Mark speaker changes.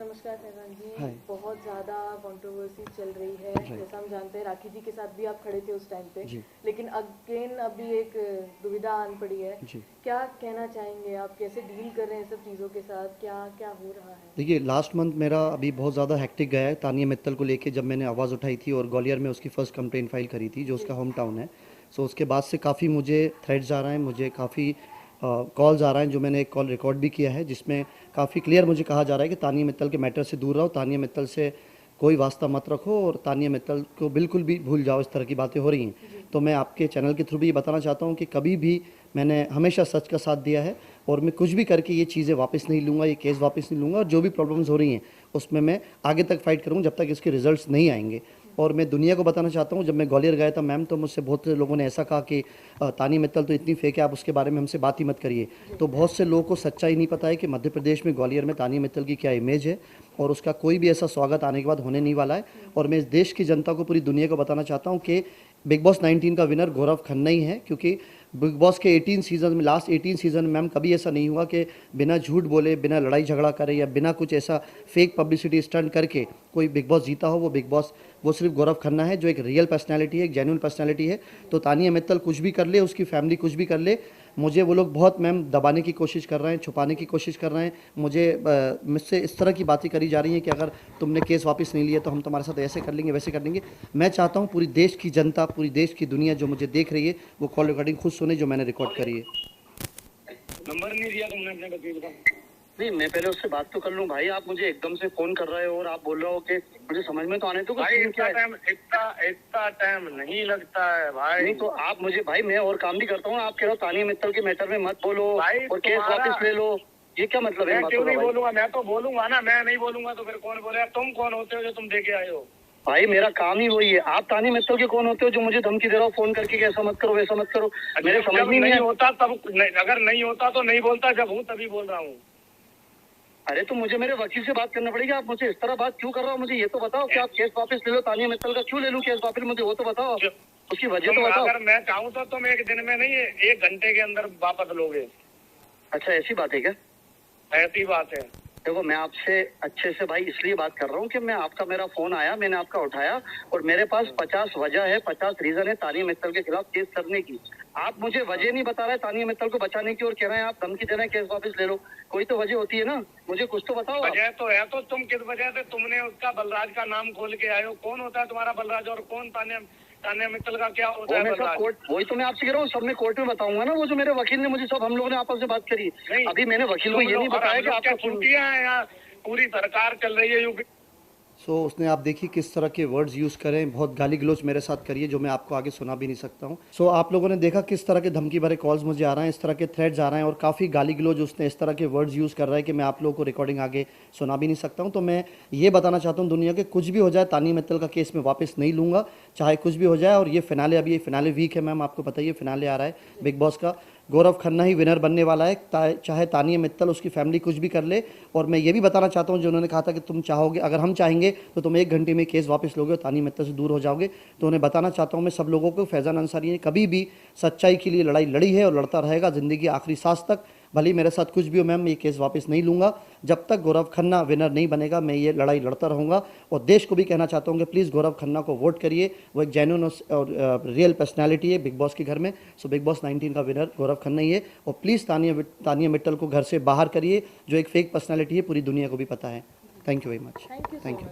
Speaker 1: नमस्कार फैजान जी।
Speaker 2: हाय।
Speaker 1: बहुत ज़्यादा कंट्रोवर्सी चल रही है, जैसा हम जानते हैं राखी जी के साथ भी आप खड़े थे उस टाइम पे, लेकिन अगेन अभी एक दुविधा आन पड़ी है। क्या कहना चाहेंगे आप, कैसे डील कर रहे हैं सब चीज़ों के साथ, क्या क्या हो रहा है?
Speaker 2: देखिए, लास्ट मंथ मेरा अभी बहुत ज़्यादा हेक्टिक गया है तानिया मित्तल को लेके, जब मैंने आवाज़ उठाई थी और ग्वालियर में उसकी फ़र्स्ट कंप्लेंट फाइल करी थी, जो उसका होम टाउन है। सो उसके बाद से काफ़ी मुझे थ्रेड्स आ रहे हैं, मुझे काफ़ी कॉल्स आ रहे हैं, जो मैंने एक कॉल रिकॉर्ड भी किया है, जिसमें काफ़ी क्लियर मुझे कहा जा रहा है कि तानिया मित्तल के मैटर से दूर रहो, तानिया मित्तल से कोई वास्ता मत रखो और तानिया मित्तल को बिल्कुल भी भूल जाओ। इस तरह की बातें हो रही हैं। तो मैं आपके चैनल के थ्रू भी ये बताना चाहता हूँ कि कभी भी मैंने हमेशा सच का साथ दिया है और मैं कुछ भी करके ये चीज़ें वापस नहीं लूँगा, ये केस वापस नहीं लूँगा, और जो भी प्रॉब्लम्स हो रही हैं उसमें मैं आगे तक फाइट करूँ जब तक इसके रिजल्ट्स नहीं आएंगे। और मैं दुनिया को बताना चाहता हूँ, जब मैं ग्वालियर गया था मैम, तो मुझसे बहुत से लोगों ने ऐसा कहा कि तानिया मित्तल तो इतनी फेक है, आप उसके बारे में हमसे बात ही मत करिए। तो बहुत से लोगों को सच्चाई नहीं पता है कि मध्य प्रदेश में ग्वालियर में तानिया मित्तल की क्या इमेज है, और उसका कोई भी ऐसा स्वागत आने के बाद होने नहीं वाला है। और मैं इस देश की जनता को, पूरी दुनिया को बताना चाहता हूँ कि बिग बॉस 19 का विनर गौरव खन्ना ही है, क्योंकि बिग बॉस के 18 सीजन में, लास्ट 18 सीजन में मैम कभी ऐसा नहीं हुआ कि बिना झूठ बोले, बिना लड़ाई झगड़ा करे या बिना कुछ ऐसा फेक पब्लिसिटी स्टंट करके कोई बिग बॉस जीता हो। वो बिग बॉस वो सिर्फ गौरव खन्ना है, जो एक रियल पर्सनैलिटी है, एक जेन्युइन पर्सनैलिटी है। तो तानिया मित्तल कुछ भी कर ले, उसकी फैमिली कुछ भी कर ले, मुझे वो लोग बहुत मैम दबाने की कोशिश कर रहे हैं, छुपाने की कोशिश कर रहे हैं। मुझसे इस तरह की बातें करी जा रही हैं कि अगर तुमने केस वापस नहीं लिया तो हम तुम्हारे साथ ऐसे कर लेंगे, वैसे कर लेंगे। मैं चाहता हूँ पूरी देश की जनता, पूरी देश की दुनिया जो मुझे देख रही है, वो कॉल रिकॉर्डिंग खुद सुने जो मैंने रिकॉर्ड करी है।
Speaker 3: नंबर नहीं दिया तुमने अपने वकील का? नहीं, मैं पहले उससे बात तो कर लूं भाई। आप मुझे एकदम से फोन कर रहे हो और आप बोल रहे हो कि मुझे समझ में तो आने दो भाई। इतना टाइम नहीं लगता है भाई। नहीं तो आप मुझे भाई, मैं और काम भी करता हूँ। आप कह रहे हो तानिया मित्तल के मैटर में मत बोलो और केस वापस ले लो, ये क्या मतलब है? मैं क्यों नहीं बोलूंगा? मैं तो बोलूंगा ना। मैं नहीं बोलूंगा तो फिर कौन बोलेगा? तुम कौन होते हो जो तुम देके आए हो? भाई मेरा काम ही वही है। आप तानिया मित्तल के कौन होते हो जो मुझे धमकी दे रहे हो फोन करके कि ऐसा मत करो, वैसा मत करो? मेरे समझ में नहीं होता तब, अगर नहीं होता तो नहीं बोलता, जब हूँ तभी बोल रहा हूँ। अरे तो मुझे मेरे वकील से बात करना पड़ेगी। आप मुझे इस तरह बात क्यों कर रहे हो? मुझे ये तो बताओ कि आप केस वापस ले लो, तानिया मित्तल का क्यों ले लूं केस वापस? मुझे वो तो बताओ, उसकी वजह तो बताओ। अगर मैं चाहूँ तो तुम एक दिन में नहीं, 1 घंटे के अंदर वापस लोगे। अच्छा ऐसी बात है क्या? ऐसी बात है। देखो मैं आपसे अच्छे से भाई इसलिए बात कर रहा हूँ कि मैं आपका, मेरा फोन आया, मैंने आपका उठाया और मेरे पास 50 वजह है, 50 रीजन है तानिया मित्तल के खिलाफ केस करने की। आप मुझे वजह नहीं बता रहे तानिया मित्तल को बचाने की और कह रहे हैं आप धमकी दे रहे हैं केस वापस ले लो। कोई तो वजह होती है ना, मुझे कुछ तो बताओ। वजह तो है, तो तुम किस वजह से तुमने उसका बलराज का नाम खोल के आए हो? कौन होता है तुम्हारा बलराज और कौन तानिया मित्तल का क्या होता है बलराज? कोर्ट, वही तो मैं आपसे कह रहा हूँ, सब मैं कोर्ट में बताऊंगा ना। वो जो मेरे वकील ने मुझे, सब हम लोगों ने आपस में बात करी। अभी मैंने वकील को ये नहीं बताया कि आपको छुट्टियां हैं, यहाँ पूरी सरकार चल रही है यूपी।
Speaker 2: उसने, आप देखिए किस तरह के वर्ड्स यूज़ करें, बहुत गाली गलौज मेरे साथ करिए जो मैं आपको आगे सुना भी नहीं सकता हूँ। आप लोगों ने देखा किस तरह के धमकी भरे कॉल्स मुझे आ रहे हैं, इस तरह के थ्रेड्स आ रहे हैं और काफ़ी गाली गलौज उसने इस तरह के वर्ड्स यूज़ कर रहा है कि मैं आप लोगों को रिकॉर्डिंग आगे सुना भी नहीं सकता हूँ। तो मैं ये बताना चाहता हूँ दुनिया के, कुछ भी हो जाए तानिया मित्तल का केस में वापस नहीं लूँगा, चाहे कुछ भी हो जाए। और ये फिनाले, अभी ये फिनाले वीक है मैम, आपको बताइए फिनाले आ रहा है बिग बॉस का। गौरव खन्ना ही विनर बनने वाला है, चाहे तानिया मित्तल, उसकी फैमिली कुछ भी कर ले। और मैं ये भी बताना चाहता हूँ, जो उन्होंने कहा था कि तुम चाहोगे, अगर हम चाहेंगे तो तुम 1 घंटे में केस वापस लोगे और तानिया मित्तल से दूर हो जाओगे। तो उन्हें बताना चाहता हूँ मैं, सब लोगों को, फैज़ान अंसारी ने कभी भी सच्चाई के लिए लड़ाई लड़ी है और लड़ता रहेगा ज़िंदगी आखिरी सांस तक। भले मेरे साथ कुछ भी हो मैम, ये केस वापस नहीं लूँगा। जब तक गौरव खन्ना विनर नहीं बनेगा मैं ये लड़ाई लड़ता रहूँगा। और देश को भी कहना चाहता हूँ कि प्लीज़ गौरव खन्ना को वोट करिए, वो एक जेन्युइन और रियल पर्सनैलिटी है बिग बॉस के घर में। बिग बॉस 19 का विनर गौरव खन्ना ही है। और प्लीज़ तानिया मित्तल को घर से बाहर करिए, जो एक फेक पर्सनैलिटी है, पूरी दुनिया को भी पता है। Thank you very much.
Speaker 1: Thank you.